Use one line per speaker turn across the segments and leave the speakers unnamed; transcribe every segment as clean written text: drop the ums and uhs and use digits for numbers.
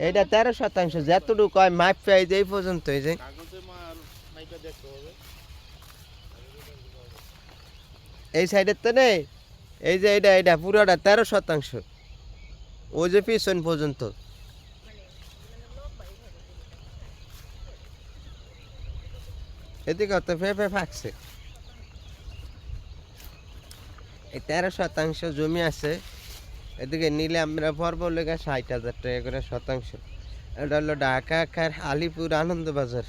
এটা 13% যতটুকু হয় মাপ পাই যে এই পর্যন্ত এই যে এই সাইডের তো নেই এই যে এটা পুরোটা 13%, ওই যে পিছন পর্যন্ত। এদিকে তো ফেফে ফাঁকছে। এই 13% জমি আছে, এদিকে নিলে আমরা পড়বো লেগে 60,000 টাকা করে শতাংশ। এটা হলো ঢাকা আলিপুর আনন্দবাজার।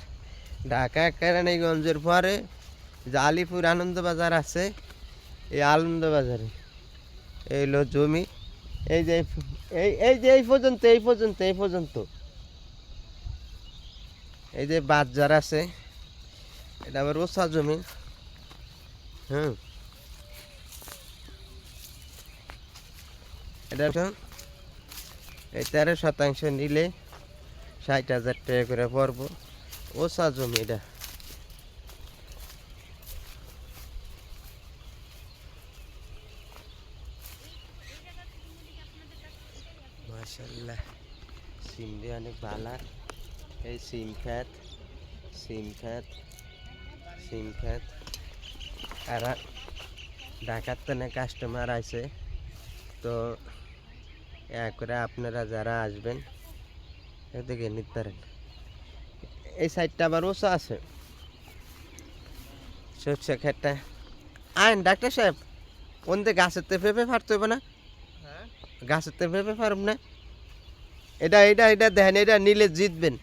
ঢাকা কেরানীগঞ্জের পরে যে আলিপুর আনন্দবাজার আছে, এই আনন্দবাজারে এই হলো জমি। এই যে এই পর্যন্ত এই যে বাজার আছে, এটা আবার ওসা জমি। এটা এই 13% নিলে 60,000 টাকা করে পড়বো, ওসা জমি এটা। মাশাআল্লাহ সিম দিয়ে অনেক ভালো। এই সিম খেত আর ঢাকার তো কাস্টমার আছে, তো করে আপনারা যারা আসবেন এদিকে নিতে পারেন। এই সাইডটা আবার ওসা আছে, সরষে খেতটা। আইন ডাক্তার সাহেব, ওনতে গাছের তো পেঁপে ফাটতে হবে না? গাছের তো পেঁপে ফারব না? এটা দেখেন, এটা নিলে জিতবেন।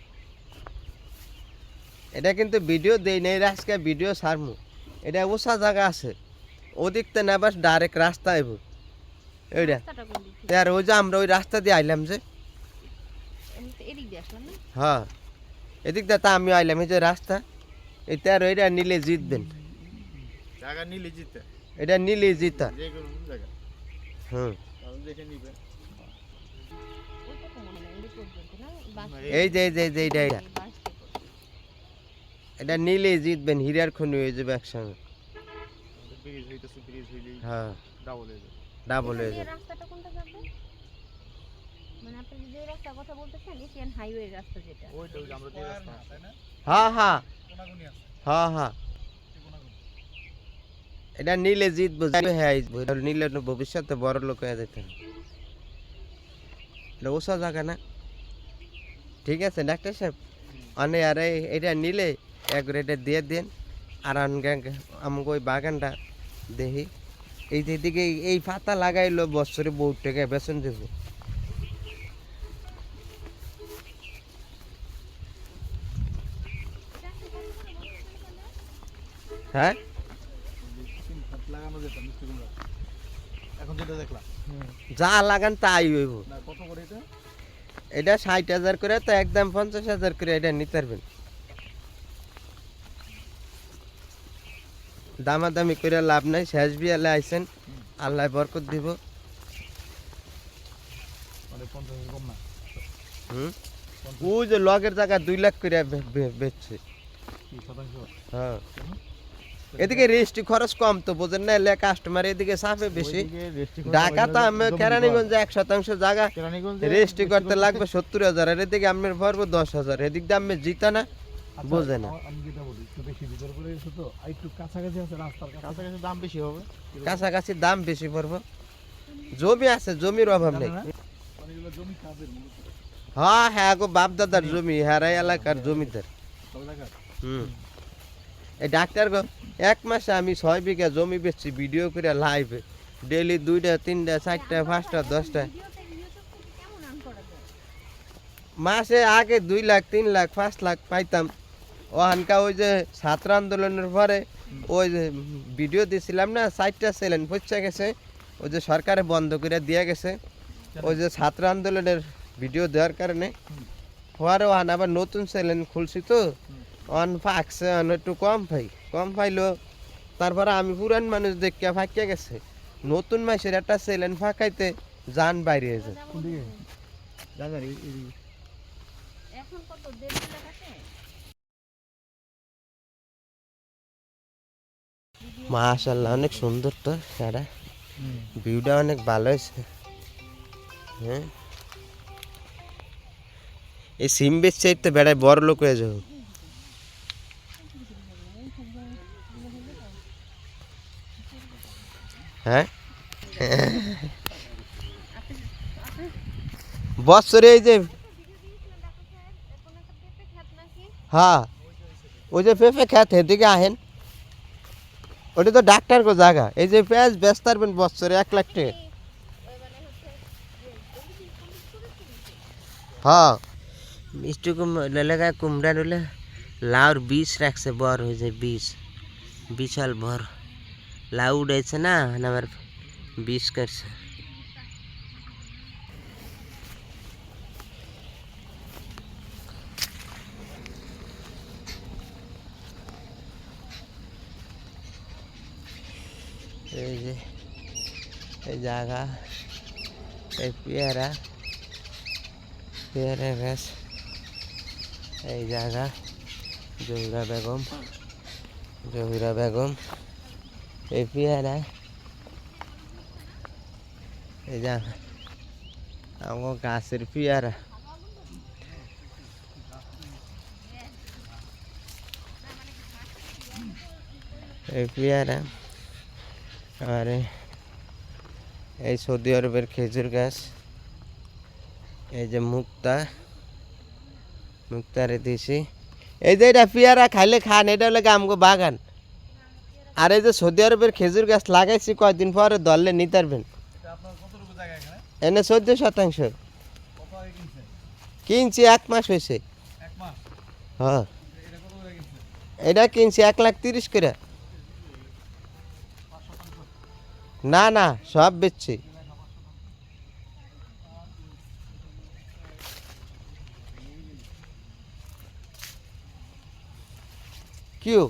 এটা কিন্তু ভিডিও দেই না, এটা আজকে ভিডিও ছাড়মু। এটা ওসা জায়গা আছে, ওদিকতে না বাস ডাইরেক্ট রাস্তা আইব। এইটা আর ওই যে আমরা ওই রাস্তা দিয়ে আইলাম যে, হ্যাঁ এদিক দিয়ে তা আমি আইলাম, এই যে রাস্তা এটা। আর এটা নিলে জিতবেন, এটা নিলে জিতা। এই যে এটা নিলে জিতবেন, হীরার খনি হয়ে যাবে একসঙ্গে। হ্যাঁ ডাবল হয়ে যাবে। হ্যাঁ এটা নিলে জিতবো। হ্যাঁ নিলে ভবিষ্যতে বড় লোক হয়ে যেতে। এটা ওসা জায়গা না? ঠিক আছে ডাক্তার সাহেব, অনেক আর এটা নিলে একবার এটা দিয়ে দেন। আর আমাকে ওই বাগানটা দেখি, এই দিকে এই পাতা লাগাইলো বছরে বহুত টাকা বেতন দেবো। হ্যাঁ যা লাগান তাই হইব। এটা 60,000 করে, তো একদম 50,000 করে এটা নিতে পারবেন। দামাদামি করে লাভ নাই, শেষ বিয়ালে আইসেন, আল্লাহ বরকত দিব। ওই যে লগের জায়গা 2 লাখ করে বেচছে। হ্যাঁ এদিকে রেজিস্ট্রি খরচ কম, তো বোঝেন না, এলে কাস্টমার এদিকে চাপে বেশি। ঢাকা তো আমি কেরানীগঞ্জে 1% জায়গা রেজিস্ট্রি করতে লাগবে 70,000, আর এদিকে আমি ভরবো 10,000। এদিক দিয়ে আমি জিতা না, বোঝে না। কাছাকাছি দাম বেশি পড়বো, জমি আছে, জমির অভাব নেই। হ্যাঁ গো বাপ দাদার জমি, হারাই এলাকার জমিদার। এই ডাক্তার গো 1 মাসে আমি 6 বিঘা জমি বেচছি, ভিডিও করে লাইভে ডেলি 2টা 3টা 4টা 5টা 10টা। মাসে আগে 2 লাখ 3 লাখ 5 লাখ পাইতাম। ওখানকা ওই যে ছাত্র আন্দোলনের পরে ওই যে ভিডিও দিয়েছিলাম না, 4টা চ্যানেল পৌঁছে গেছে, ওই যে সরকারে বন্ধ করে দিয়ে গেছে। ওই যে ছাত্র আন্দোলনের ভিডিও দেওয়ার কারণে পরে ওখান আবার নতুন চ্যানেল খুলছি, তো অন ফাঁকছে একটু কম পাইলো। তারপরে আমি পুরান মানুষ দেখে ফাঁকিয়ে গেছে, নতুন মাসের একটা চ্যানেল ফাঁকাইতে যান বাইরে হয়েছে। মাশাআল্লাহ অনেক সুন্দর তো, ভিউটা অনেক ভালো হয়েছে। হ্যাঁ এই সিম বেচছে তো বেড়ায় বড় লোক হয়ে যাবে। হ্যাঁ বছরে এই যে হ্যাঁ ওই যে পেঁপে খেত এদিকে আহেন, ওটা তো ডাক্তার কো জায়গা। এই যে পেঁয়াজ ব্যস্ত পারবেন বছরে 1 লাখ টাকা। হ্যাঁ মিষ্টি কুমড়া কুমড়া হলে লাউর বীজ রাখছে, বড় হয়েছে বীজ, বিশাল বড় লাউ উঠেছে না, আমার বীজ করছে। এই যে এই জায়গা, এই পেয়ারা গাছ, এই জায়গা জহিরা বেগম, এই পেয়ারা, এই জায়গা আমার গাছের পেয়ারা। এই পেয়ারা আর এই সৌদি আরবের খেজুর গাছ, এই যে মুক্তারে দিছি। এই যে এটা পেয়ারা খাইলে খান, এটা হলে আমগো বাগান। আর এই যে সৌদি আরবের খেজুর গাছ লাগাইছি, কয়েকদিন পরে ধরলে নিতে পারবেন। এনে 14 শতাংশ কিনছি, 1 মাস হয়েছে। হ্যাঁ এটা কিনছি 1,30,000 করে। না না সব বেচছি। কিউ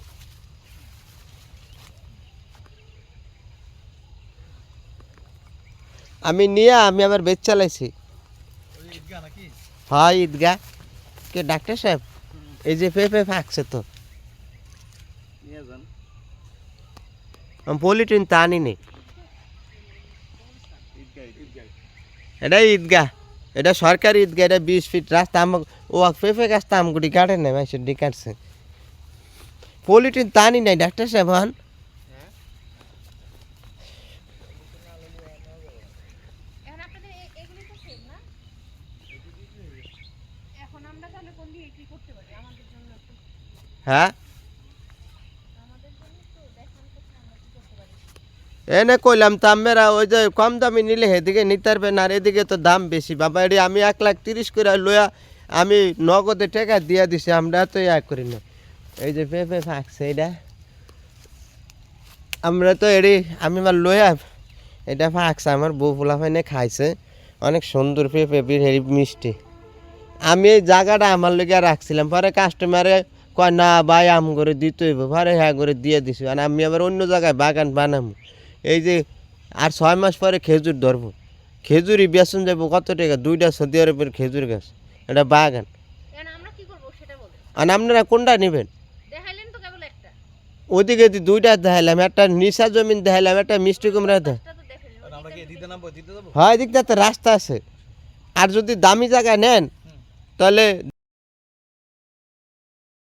আমি নিয়ে আমি আবার বেচ চালাইছি। হ্যাঁ ঈদগাহ। কে ডাক্তার সাহেব? এই যে পেঁপে ফাঁকছে তো, পলিটিন তা আনি নেই। এটা ঈদগাহ, এটা সরকারি ঈদগাহ, এটা 20 ফিট রাস্তা। ও পেঁপে গাছটা আমগুড়ি কাটে নাই, মাইসের ডি কাটছে। পলিটিন তা আনি নাই ডাক্তার সাহেব। হন হ্যাঁ এনে কইলাম তো আমরা ওই যে কম দামি নিলে সেদিকে নিতে পারবেন, আর এদিকে তো দাম বেশি বাবা। এটি আমি 1,30,000 করে লইয়া আমি নগদে টাকা দিয়া দিছি, আমরা তো করি না। এই যে পেঁপে ফাঁকছে এটা, আমরা তো এটি আমি আমার লইয়া এটা ফাঁকছে, আমার বউ ফুলা ফাইনে খাইছে, অনেক সুন্দর পেঁপে হেরি মিষ্টি। আমি এই জায়গাটা আমার লেগে রাখছিলাম, পরে কাস্টমারে কয় না ভাই আম করে দিতে হইব, পরে হ্যাঁ করে দিয়ে দিছি। আর আমি আবার অন্য জায়গায় বাগান বানাবো। এই যে আর 6 মাস পরে খেজুর ধরবো, খেজুরই বেসন যাবো কত টাকা, 2টা সৌদি আরবের খেজুর গাছ, এটা বাগান। আর আপনারা কোনটা নেবেন? ওদিকে 2টা দেখাইলাম, একটা নিশা জমিন দেখাইলাম, একটা মিষ্টি কুমড়া হয়, এদিকটা তো রাস্তা আছে। আর যদি দামি জায়গা নেন তাহলে